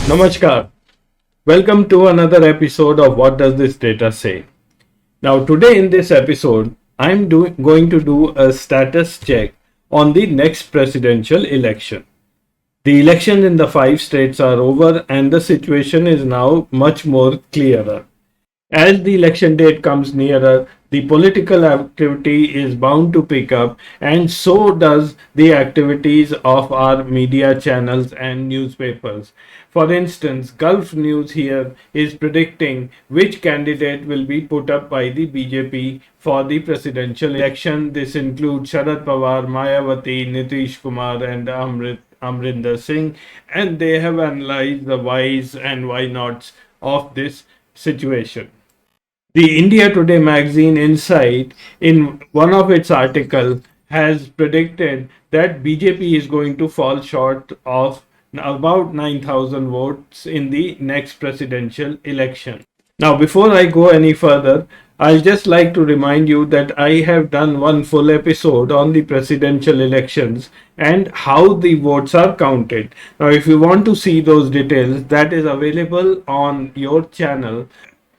Namaskar. Welcome to another episode of What Does This Data Say? Now, today in this episode, going to do a status check on the next presidential election. The elections in the five states are over and the situation is now much more clearer. As the election date comes nearer, the political activity is bound to pick up, and so does the activities of our media channels and newspapers. For instance, Gulf News here is predicting which candidate will be put up by the BJP for the presidential election. This includes Sharad Pawar, Mayawati, Nitish, Kumar, and Amrinder Singh, and they have analyzed the whys and why nots of this situation. The India Today magazine Insight, in one of its articles, has predicted that BJP is going to fall short of about 9,000 votes in the next presidential election. Now, before I go any further, I'll just like to remind you that I have done one full episode on the presidential elections and how the votes are counted. Now, if you want to see those details, that is available on your channel.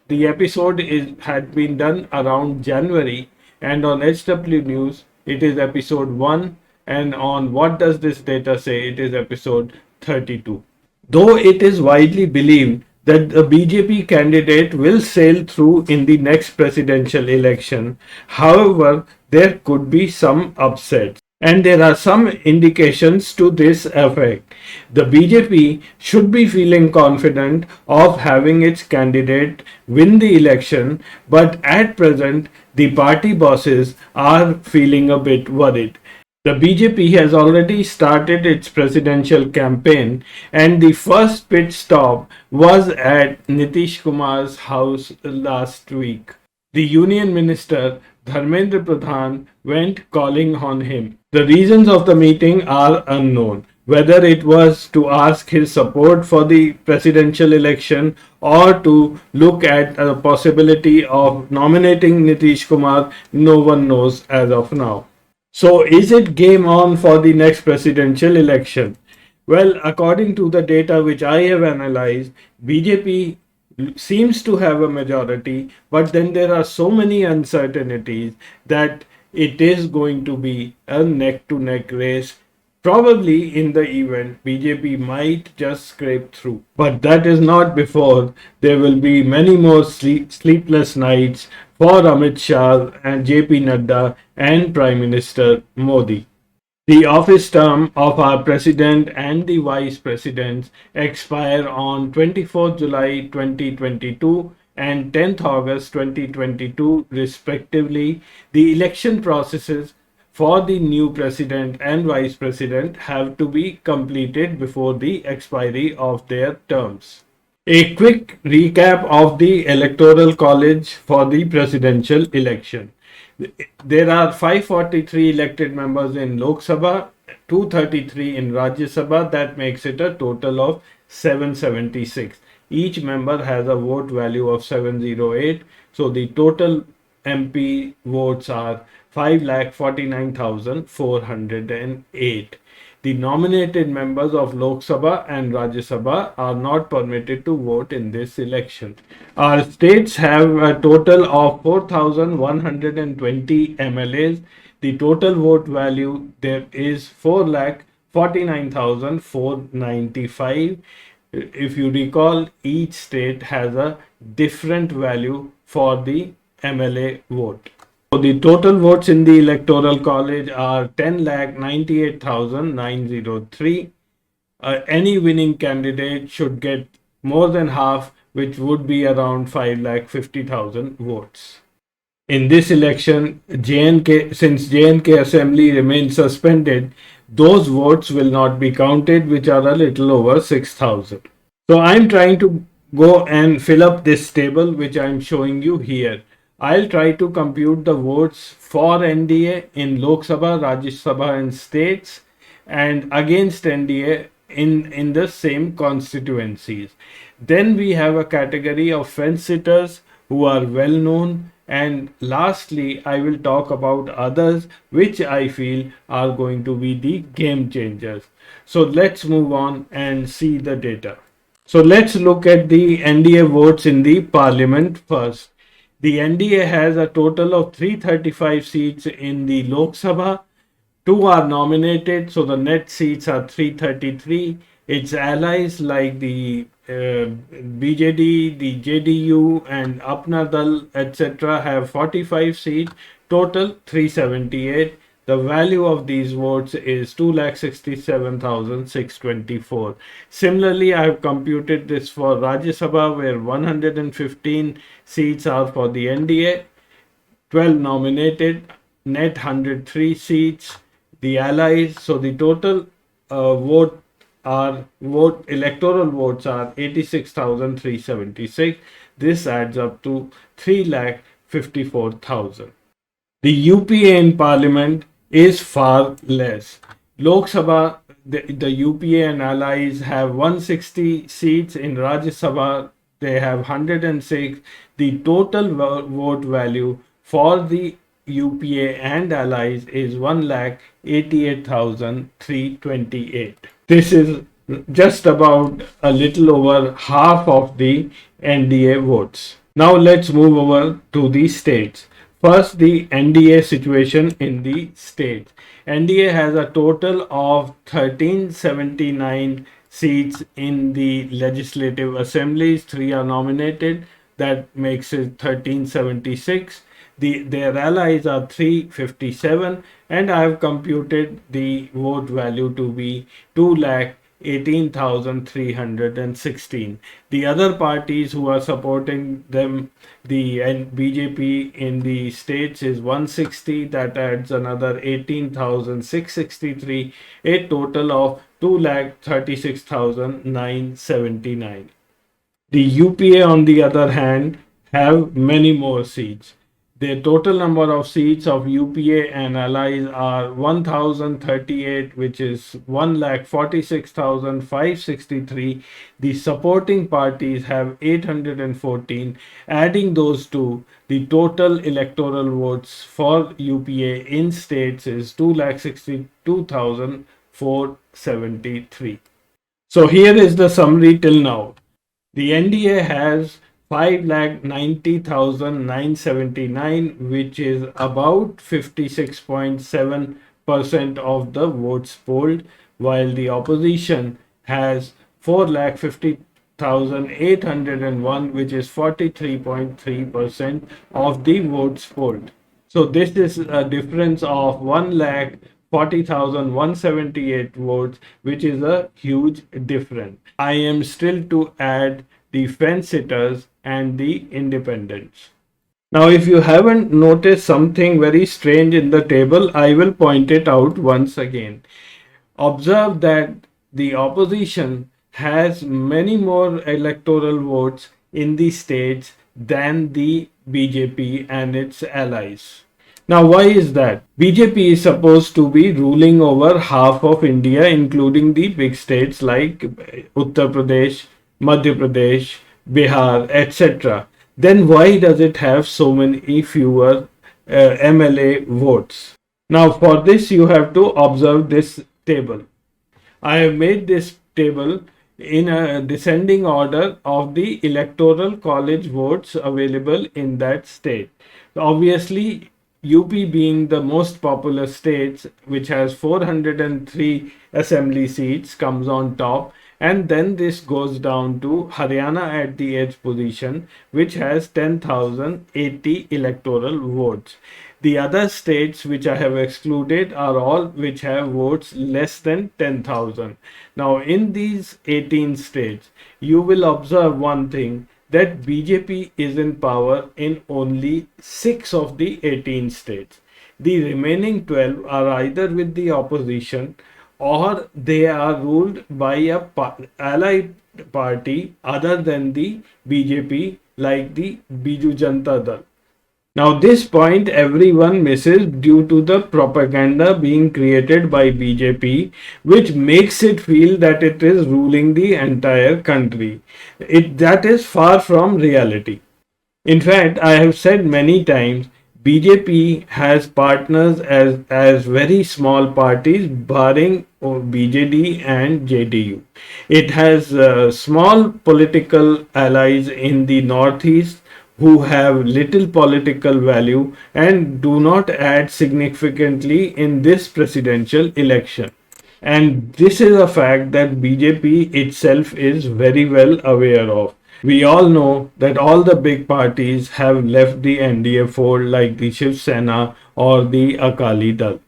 The episode had been done around January, and on HW News it is episode 1, and on What Does This Data Say it is episode 32. Though it is widely believed that the BJP candidate will sail through in the next presidential election, however, there could be some upsets. And there are some indications to this effect. The BJP should be feeling confident of having its candidate win the election, but at present, the party bosses are feeling a bit worried. The BJP has already started its presidential campaign, and the first pit stop was at Nitish Kumar's house last week. The Union Minister Dharmendra Pradhan went calling on him. The reasons of the meeting are unknown, whether it was to ask his support for the presidential election or to look at a possibility of nominating Nitish Kumar. No one knows as of now. So, is it game on for the next presidential election? Well, according to the data which I have analyzed, BJP seems to have a majority, but then there are so many uncertainties that it is going to be a neck to neck race. Probably in the event, BJP might just scrape through. But that is not before there will be many more sleepless nights for Amit Shah and JP Nadda and Prime Minister Modi. The office term of our president and the vice presidents expire on 24th July 2022 and 10th August 2022 respectively. The election processes for the new president and vice president have to be completed before the expiry of their terms. A quick recap of the Electoral College for the presidential election. There are 543 elected members in Lok Sabha, 233 in Rajya Sabha. That makes it a total of 776. Each member has a vote value of 708. So the total MP votes are 5,49,408. The nominated members of Lok Sabha and Rajya Sabha are not permitted to vote in this election. Our states have a total of 4,120 MLAs. The total vote value there is 4,49,495. If you recall, each state has a different value for the MLA vote. So the total votes in the Electoral College are 10,98,903. Any winning candidate should get more than half, which would be around 5,50,000 votes. In this election, since JNK Assembly remains suspended, those votes will not be counted, which are a little over 6,000. So I'm trying to go and fill up this table, which I'm showing you here. I'll try to compute the votes for NDA in Lok Sabha, Rajya Sabha and states, and against NDA in the same constituencies. Then we have a category of fence sitters who are well known, and lastly I will talk about others which I feel are going to be the game changers. So let's move on and see the data. So let's look at the NDA votes in the parliament first. The NDA has a total of 335 seats in the Lok Sabha. Two are nominated, so the net seats are 333. Its allies like the BJD, the JDU, and Apna Dal, etc., have 45 seats, total 378. The value of these votes is 2,67,624. Similarly, I have computed this for Rajya Sabha, where 115 seats are for the NDA, 12 nominated, net 103 seats. The allies, so the total vote electoral votes are 86,376. This adds up to 3,54,000. The UPA in parliament is far less. Lok Sabha, the UPA and allies have 160 seats. In Rajya Sabha, they have 106. The total vote value for the UPA and allies is 1,88,328. This is just about a little over half of the NDA votes. Now let's move over to the states. First, the NDA situation in the states. NDA has a total of 1379 seats in the legislative assemblies. Three are nominated. That makes it 1376. Their allies are 357, and I have computed the vote value to be 2,18,316. The other parties who are supporting them, the BJP in the states, is 160. That adds another 18,663, a total of 2,36,979. The UPA, on the other hand, have many more seats. The total number of seats of UPA and allies are 1,038, which is 1,46,563. The supporting parties have 814. Adding those two, the total electoral votes for UPA in states is 2,62,473. So here is the summary till now. The NDA has 5,90,979, which is about 56.7% of the votes polled, while the opposition has 4,50,801, which is 43.3% of the votes polled. So this is a difference of 1,40,178 votes, which is a huge difference. I am still to add the fence sitters and the independents. Now, if you haven't noticed something very strange in the table, I will point it out once again. Observe that the opposition has many more electoral votes in the states than the BJP and its allies. Now, why is that? BJP is supposed to be ruling over half of India, including the big states like Uttar Pradesh, Madhya Pradesh, Bihar, etc. Then why does it have so many fewer MLA votes? Now, for this, you have to observe this table. I have made this table in a descending order of the electoral college votes available in that state. Obviously, UP being the most populous state, which has 403 assembly seats, comes on top, and then this goes down to Haryana at the 8th position, which has 10,080 electoral votes. The other states which I have excluded are all which have votes less than 10,000. Now, in these 18 states, you will observe one thing, that BJP is in power in only 6 of the 18 states. The remaining 12 are either with the opposition or they are ruled by a allied party other than the BJP, like the Biju Janata Dal. Now, this point everyone misses due to the propaganda being created by BJP, which makes it feel that it is ruling the entire country. That is far from reality. In fact, I have said many times, BJP has partners as very small parties, barring BJD and JDU. It has small political allies in the northeast who have little political value and do not add significantly in this presidential election. And this is a fact that BJP itself is very well aware of. We all know that all the big parties have left the NDA fold, like the Shiv Sena or the Akali Dal.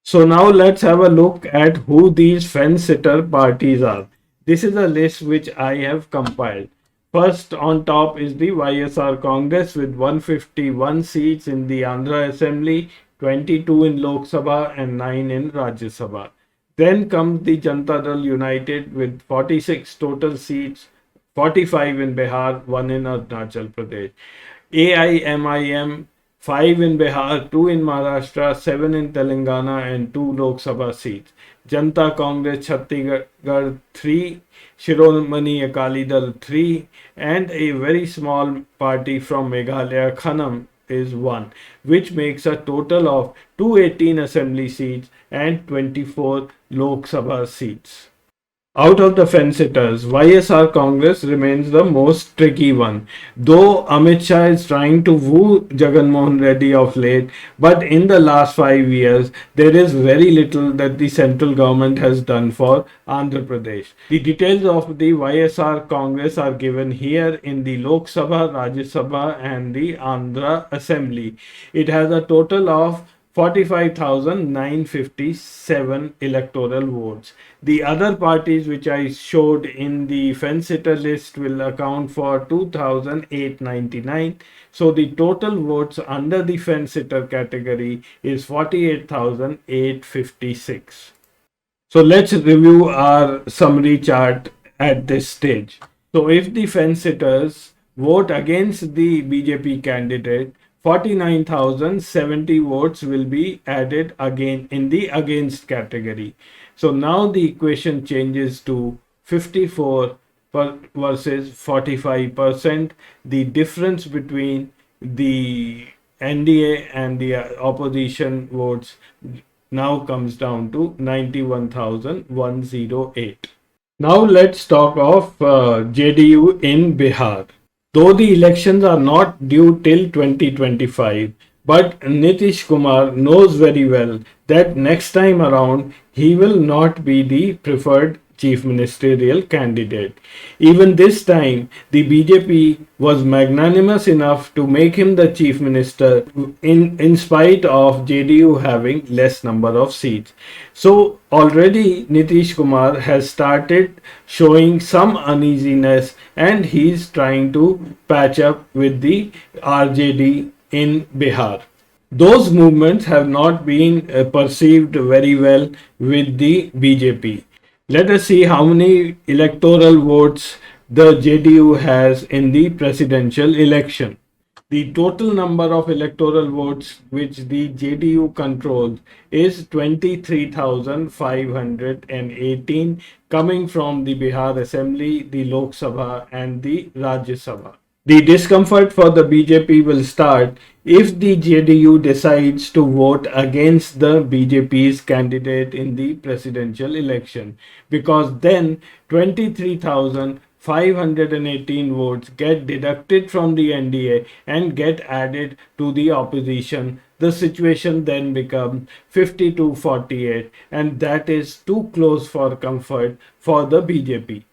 So now let's have a look at who these fence-sitter parties are. This is a list which I have compiled. First on top is the YSR Congress with 151 seats in the Andhra Assembly, 22 in Lok Sabha and 9 in Rajya Sabha. Then comes the Janata Dal United with 46 total seats, 45 in Bihar, 1 in Arunachal Pradesh. AIMIM 5 in Bihar, 2 in Maharashtra, 7 in Telangana and 2 Lok Sabha seats. Janata Congress Chhattisgarh 3, Shiromani Akali Dal 3 and a very small party from Meghalaya Khanam is 1, which makes a total of 218 assembly seats and 24 Lok Sabha seats. Out of the fence-sitters, YSR Congress remains the most tricky one. Though Amit Shah is trying to woo Jagan Mohan Reddy of late, but in the last 5 years, there is very little that the central government has done for Andhra Pradesh. The details of the YSR Congress are given here in the Lok Sabha, Rajya Sabha and the Andhra Assembly. It has a total of 45,957 electoral votes. The other parties which I showed in the fence-sitter list will account for 2,899. So the total votes under the fence-sitter category is 48,856. So let's review our summary chart at this stage. So if the fence-sitters vote against the BJP candidate, 49,070 votes will be added again in the against category. So now the equation changes to 54 versus 45%. The difference between the NDA and the opposition votes now comes down to 91,108. Now let's talk of JDU in Bihar. Though the elections are not due till 2025, but Nitish Kumar knows very well that next time around he will not be the preferred chief ministerial candidate. Even this time, the BJP was magnanimous enough to make him the chief minister in spite of JDU having less number of seats. So already Nitish Kumar has started showing some uneasiness and he's trying to patch up with the RJD in Bihar. Those movements have not been perceived very well with the BJP. Let us see how many electoral votes the JDU has in the presidential election. The total number of electoral votes which the JDU controls is 23,518 coming from the Bihar Assembly, the Lok Sabha and the Rajya Sabha. The discomfort for the BJP will start if the JDU decides to vote against the BJP's candidate in the presidential election, because then 23,518 votes get deducted from the NDA and get added to the opposition. The situation then becomes 52-48, and that is too close for comfort for the BJP.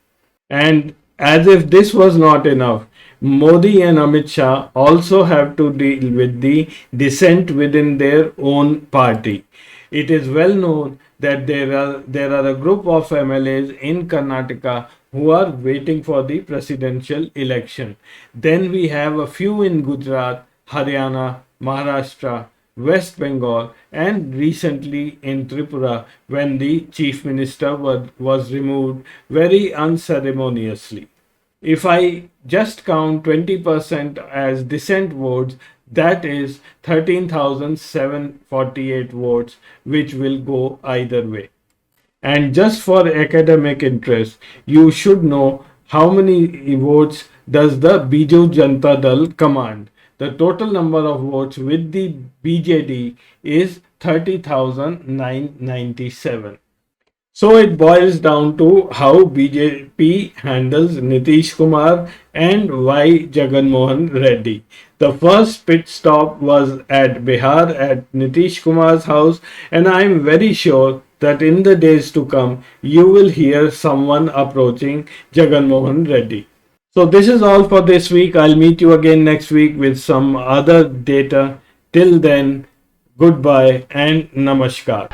And as if this was not enough, Modi and Amit Shah also have to deal with the dissent within their own party. It is well known that there are a group of MLAs in Karnataka who are waiting for the presidential election. Then we have a few in Gujarat, Haryana, Maharashtra, West Bengal and recently in Tripura when the chief minister was removed very unceremoniously. If I just count 20% as dissent votes, that is 13,748 votes which will go either way. And just for academic interest, you should know how many votes does the Biju Janata Dal command. The total number of votes with the BJD is 30,997. So it boils down to how BJP handles Nitish Kumar and why Jagan Mohan Reddy. The first pit stop was at Bihar at Nitish Kumar's house, and I am very sure that in the days to come you will hear someone approaching Jagan Mohan Reddy. So this is all for this week. I'll meet you again next week with some other data. Till then, goodbye and namaskar.